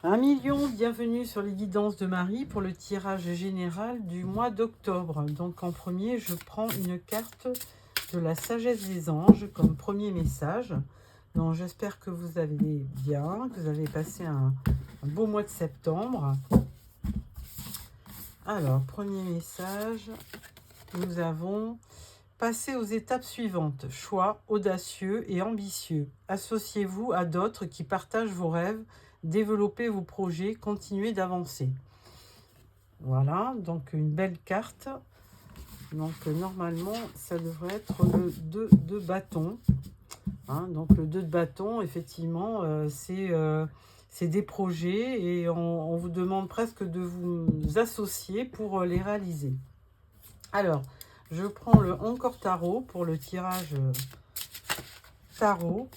1 million, bienvenue sur les guidances de Marie pour le tirage général du mois d'octobre. Donc en premier, je prends une carte de la sagesse des anges comme premier message. Donc j'espère que vous allez bien, que vous avez passé un beau mois de septembre. Alors, premier message, nous avons passé aux étapes suivantes. Choix audacieux et ambitieux. Associez-vous à d'autres qui partagent vos rêves. Développez vos projets, continuez d'avancer. Voilà, donc une belle carte. Donc normalement, ça devrait être le 2 de bâton. Hein, donc le 2 de bâton, effectivement, c'est des projets et on vous demande presque de vous associer pour les réaliser. Alors, je prends le Encore Tarot pour le tirage tarot.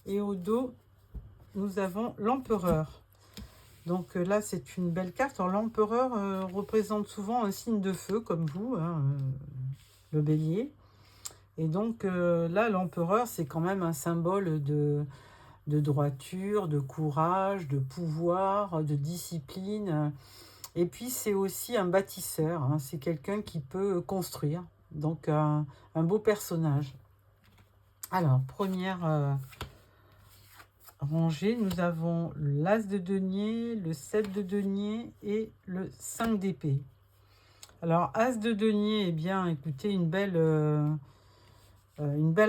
Et au dos, nous avons l'empereur. Donc là, c'est une belle carte. Alors l'empereur représente souvent un signe de feu, comme vous, hein, le bélier. Et donc là, l'empereur, c'est quand même un symbole de droiture, de courage, de pouvoir, de discipline. Et puis, c'est aussi un bâtisseur. Hein. C'est quelqu'un qui peut construire. Donc, un beau personnage. Alors, première rangée, nous avons l'As de denier, le 7 de denier et le 5 d'épée. Alors, As de denier, eh bien, écoutez, une belle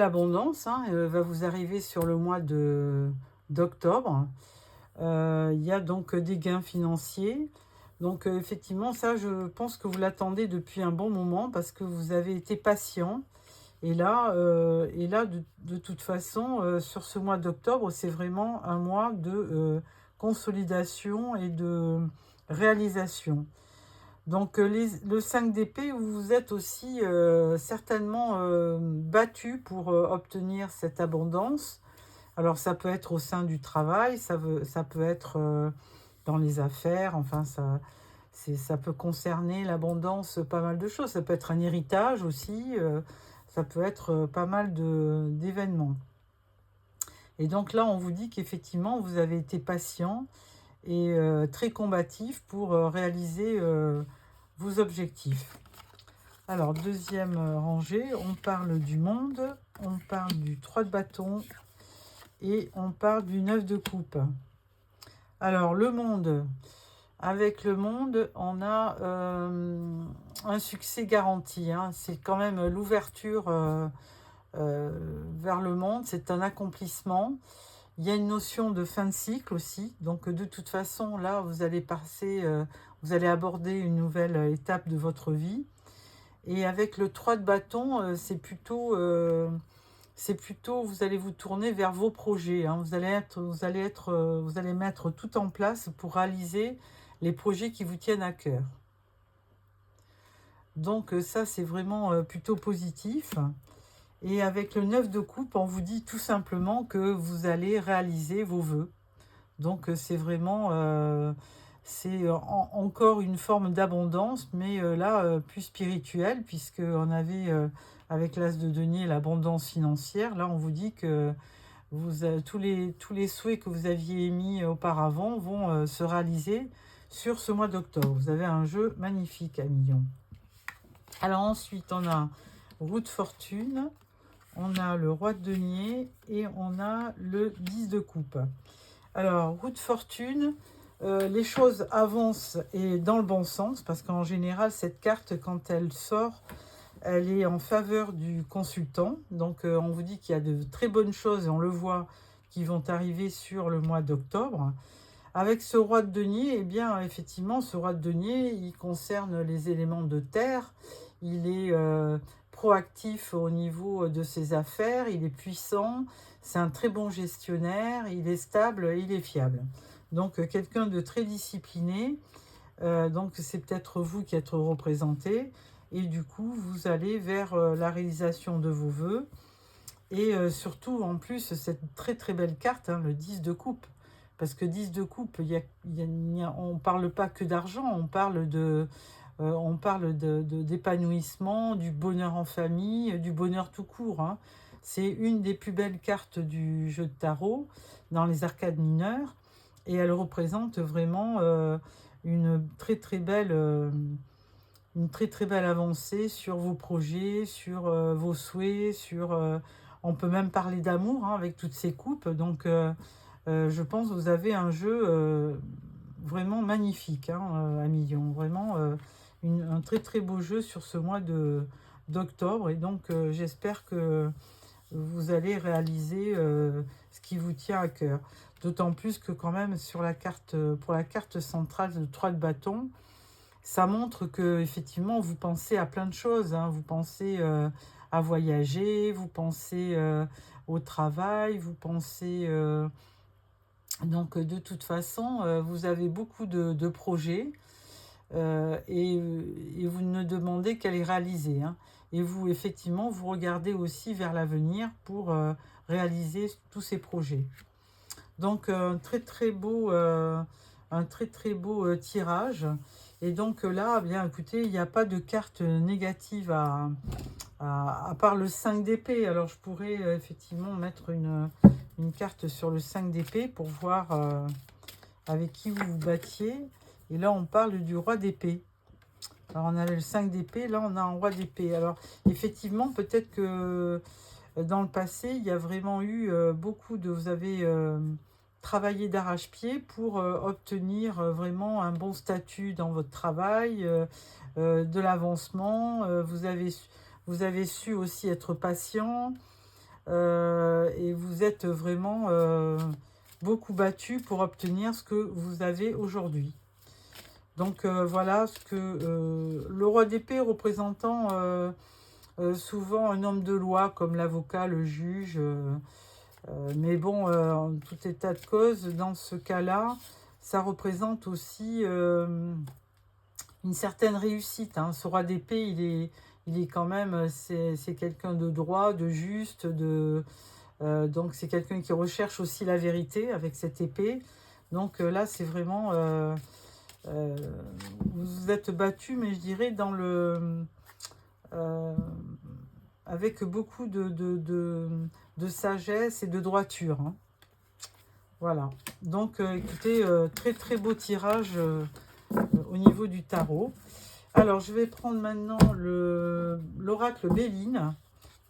abondance. Hein, va vous arriver sur le mois d'octobre. Il y a donc des gains financiers. Donc, effectivement, ça, je pense que vous l'attendez depuis un bon moment parce que vous avez été patient. Et là, de toute façon, sur ce mois d'octobre, c'est vraiment un mois de consolidation et de réalisation. Donc, le 5 d'épée, vous vous êtes aussi certainement battu pour obtenir cette abondance. Alors, ça peut être au sein du travail, ça peut être dans les affaires, enfin, ça peut concerner l'abondance, pas mal de choses. Ça peut être un héritage aussi. Ça peut être pas mal d'événements. Et donc là, on vous dit qu'effectivement, vous avez été patient et très combatif pour réaliser vos objectifs. Alors, deuxième rangée, on parle du monde, on parle du 3 de bâton et on parle du 9 de coupe. Alors, le monde... Avec le monde, on a un succès garanti. Hein. C'est quand même l'ouverture vers le monde. C'est un accomplissement. Il y a une notion de fin de cycle aussi. Donc, de toute façon, là, vous allez vous allez aborder une nouvelle étape de votre vie. Et avec le 3 de bâton, c'est plutôt, vous allez vous tourner vers vos projets. Hein. Vous allez mettre tout en place pour réaliser les projets qui vous tiennent à cœur. Donc ça, c'est vraiment plutôt positif. Et avec le 9 de coupe, on vous dit tout simplement que vous allez réaliser vos vœux. Donc c'est vraiment, encore une forme d'abondance, mais là, plus spirituelle, puisqu'on avait, avec l'As de denier, l'abondance financière. Là, on vous dit que tous les souhaits que vous aviez émis auparavant vont se réaliser sur ce mois d'octobre. Vous avez un jeu magnifique à millions. Alors ensuite, on a roue de fortune, on a le roi de denier et on a le 10 de coupe. Alors, roue de fortune, les choses avancent et dans le bon sens, parce qu'en général, cette carte, quand elle sort, elle est en faveur du consultant. Donc, on vous dit qu'il y a de très bonnes choses, et on le voit, qui vont arriver sur le mois d'octobre. Avec ce roi de denier, eh bien, effectivement, ce roi de denier, il concerne les éléments de terre. Il est proactif au niveau de ses affaires, il est puissant, c'est un très bon gestionnaire, il est stable, il est fiable. Donc, quelqu'un de très discipliné. Donc, c'est peut-être vous qui êtes représenté. Et du coup, vous allez vers la réalisation de vos vœux. Et surtout, en plus, cette très très belle carte, hein, le 10 de coupe. Parce que 10 de coupe, on ne parle pas que d'argent, on parle d'épanouissement, du bonheur en famille, du bonheur tout court. Hein. C'est une des plus belles cartes du jeu de tarot dans les arcades mineures. Et elle représente vraiment une très très belle... une très très belle avancée sur vos projets, sur vos souhaits, on peut même parler d'amour hein, avec toutes ces coupes. Donc je pense que vous avez un jeu vraiment magnifique hein, à Million. Vraiment un très très beau jeu sur ce mois d'octobre. Et donc j'espère que vous allez réaliser ce qui vous tient à cœur. D'autant plus que quand même sur la carte, pour la carte centrale de 3 de bâton, ça montre que effectivement vous pensez à plein de choses. Hein. Vous pensez à voyager, vous pensez au travail, vous pensez... donc de toute façon, vous avez beaucoup de projets et vous ne demandez qu'à les réaliser. Hein. Et vous, effectivement, vous regardez aussi vers l'avenir pour réaliser tous ces projets. Donc un très très beau tirage. Et donc là, bien écoutez, il n'y a pas de carte négative à part le 5 d'épée. Alors je pourrais effectivement mettre une carte sur le 5 d'épée pour voir avec qui vous vous battiez. Et là, on parle du roi d'épée. Alors on avait le 5 d'épée, là on a un roi d'épée. Alors effectivement, peut-être que dans le passé, il y a vraiment eu beaucoup de... Vous avez travaillé d'arrache-pied pour obtenir vraiment un bon statut dans votre travail, de l'avancement. Vous avez su aussi être patient et vous êtes vraiment beaucoup battu pour obtenir ce que vous avez aujourd'hui. Donc voilà ce que le roi d'épée représentant... souvent un homme de loi comme l'avocat, le juge. Mais bon, en tout état de cause, dans ce cas-là, ça représente aussi une certaine réussite. Hein. Ce roi d'épée, il est quand même, c'est quelqu'un de droit, de juste, donc c'est quelqu'un qui recherche aussi la vérité avec cette épée. Donc là, c'est vraiment... vous vous êtes battu, mais je dirais dans le... avec beaucoup de sagesse et de droiture. Hein. Voilà. Donc, écoutez, très très beau tirage au niveau du tarot. Alors, je vais prendre maintenant l'oracle Béline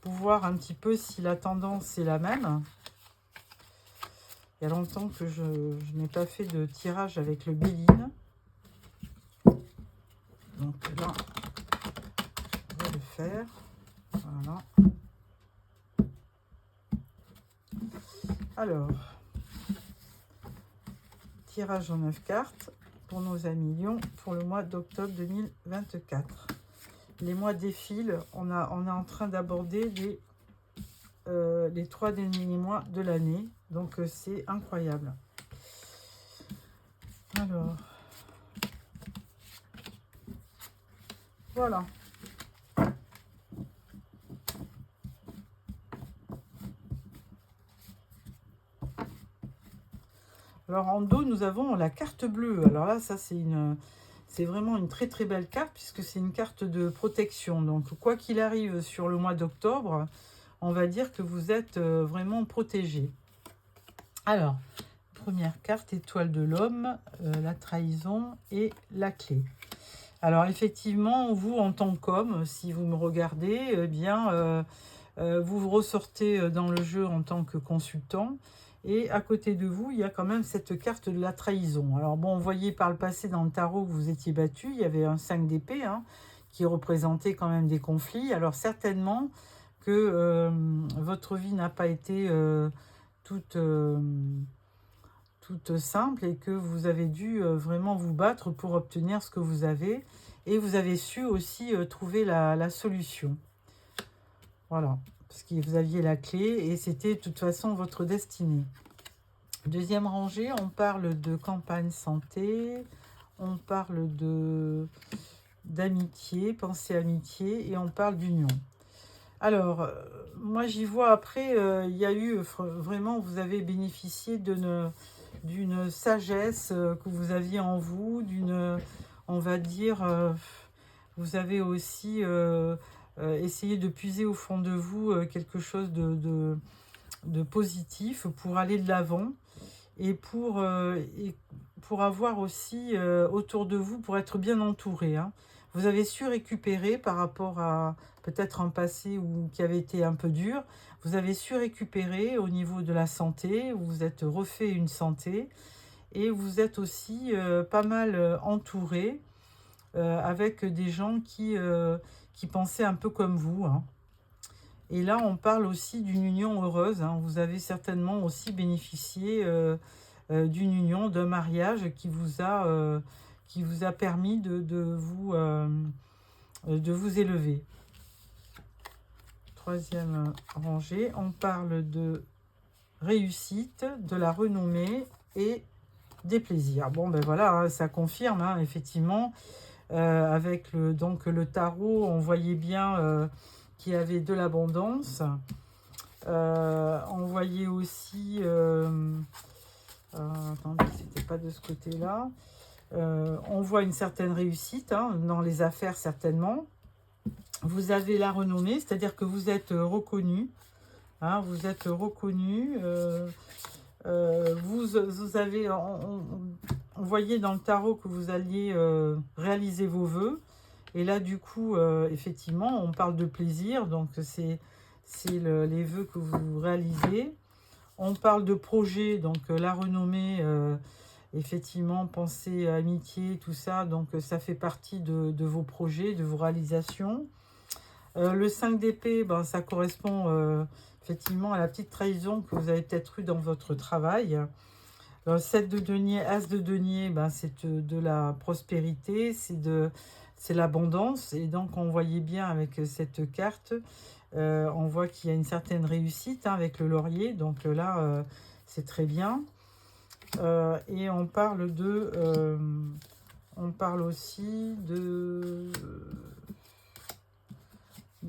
pour voir un petit peu si la tendance est la même. Il y a longtemps que je n'ai pas fait de tirage avec le Béline. Donc là, on va le faire. Voilà. Alors, tirage en 9 cartes pour nos amis Lion pour le mois d'octobre 2024. Les mois défilent, on est en train d'aborder les 3 derniers mois de l'année, donc c'est incroyable. Alors, voilà. Alors en dos, nous avons la carte bleue. Alors là, ça c'est vraiment une très très belle carte puisque c'est une carte de protection. Donc quoi qu'il arrive sur le mois d'octobre, on va dire que vous êtes vraiment protégé. Alors, première carte, étoile de l'homme, la trahison et la clé. Alors effectivement, vous en tant qu'homme, si vous me regardez, eh bien, vous ressortez dans le jeu en tant que consultant. Et à côté de vous, il y a quand même cette carte de la trahison. Alors bon, vous voyez par le passé dans le tarot que vous étiez battu, il y avait un 5 d'épée hein, qui représentait quand même des conflits. Alors certainement que votre vie n'a pas été toute toute simple et que vous avez dû vraiment vous battre pour obtenir ce que vous avez. Et vous avez su aussi trouver la solution. Voilà, parce que vous aviez la clé et c'était de toute façon votre destinée. Deuxième rangée, on parle de campagne santé, on parle d'amitié, pensée amitié et on parle d'union. Alors, moi j'y vois après, il y a eu vraiment, vous avez bénéficié d'une sagesse que vous aviez en vous, on va dire, vous avez aussi essayé de puiser au fond de vous quelque chose de positif pour aller de l'avant et pour avoir aussi autour de vous, pour être bien entouré. Hein. Vous avez su récupérer par rapport à peut-être un passé qui avait été un peu dur. Vous avez su récupérer au niveau de la santé, vous vous êtes refait une santé et vous êtes aussi pas mal entouré avec des gens qui pensaient un peu comme vous. Hein. Et là, on parle aussi d'une union heureuse. Hein. Vous avez certainement aussi bénéficié d'une union, d'un mariage qui vous a permis de vous élever. Troisième rangée, on parle de réussite, de la renommée et des plaisirs. Bon, ben voilà, hein, ça confirme, hein, effectivement. Avec le tarot, on voyait bien qu'il y avait de l'abondance. On voyait aussi... attendez, c'était pas de ce côté-là. On voit une certaine réussite hein, dans les affaires, certainement. Vous avez la renommée, c'est-à-dire que vous êtes reconnu. Hein, vous êtes reconnu. Vous avez... On voyait dans le tarot que vous alliez réaliser vos vœux. Et là, du coup, effectivement, on parle de plaisir. Donc, c'est les vœux que vous réalisez. On parle de projet. Donc, la renommée, effectivement, pensée, amitié, tout ça. Donc, ça fait partie de vos projets, de vos réalisations. Le 5 d'épée, ben, ça correspond effectivement à la petite trahison que vous avez peut-être eue dans votre travail. Le 7 de denier, as de denier, ben, c'est de la prospérité, c'est l'abondance. Et donc, on voyait bien avec cette carte, on voit qu'il y a une certaine réussite hein, avec le laurier. Donc là, c'est très bien. Et on parle aussi du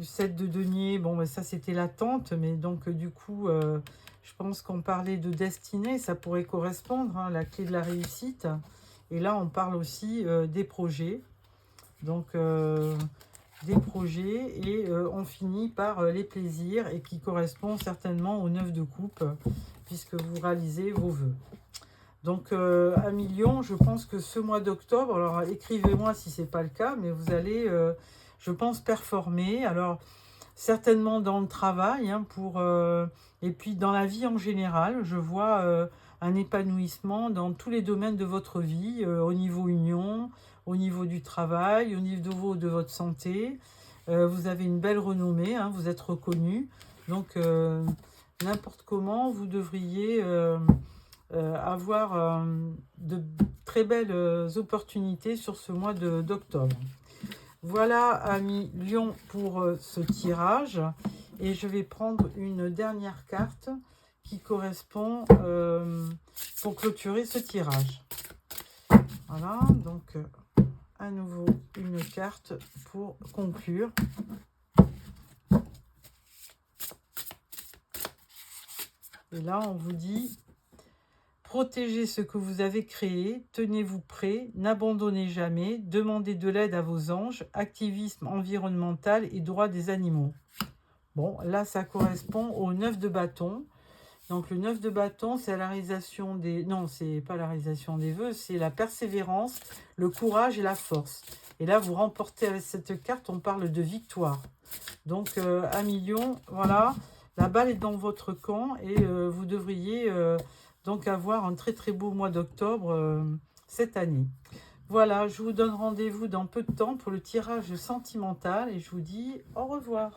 7 de denier. Bon, ben, ça, c'était l'attente. Mais donc, du coup... je pense qu'on parlait de destinée, ça pourrait correspondre, hein, la clé de la réussite. Et là, on parle aussi des projets. Donc, des projets et on finit par les plaisirs et qui correspond certainement au 9 de coupe puisque vous réalisez vos vœux. Donc, à million, je pense que ce mois d'octobre, alors écrivez-moi si ce n'est pas le cas, mais vous allez, je pense, performer. Alors, certainement dans le travail, hein, et puis dans la vie en général, je vois un épanouissement dans tous les domaines de votre vie, au niveau union, au niveau du travail, au niveau de votre santé. Vous avez une belle renommée, hein, vous êtes reconnu. Donc, n'importe comment, vous devriez avoir de très belles opportunités sur ce mois d'octobre. Voilà, amis Lion, pour ce tirage. Et je vais prendre une dernière carte qui correspond pour clôturer ce tirage. Voilà, donc à nouveau une carte pour conclure. Et là, on vous dit... Protégez ce que vous avez créé, tenez-vous prêt, n'abandonnez jamais, demandez de l'aide à vos anges, activisme environnemental et droit des animaux. Bon, là, ça correspond au 9 de bâton. Donc, le 9 de bâton, c'est la réalisation des... Non, c'est pas la réalisation des vœux, c'est la persévérance, le courage et la force. Et là, vous remportez avec cette carte, on parle de victoire. Donc, à million, voilà, la balle est dans votre camp et vous devriez... donc, avoir un très très beau mois d'octobre cette année. Voilà, je vous donne rendez-vous dans peu de temps pour le tirage sentimental et je vous dis au revoir.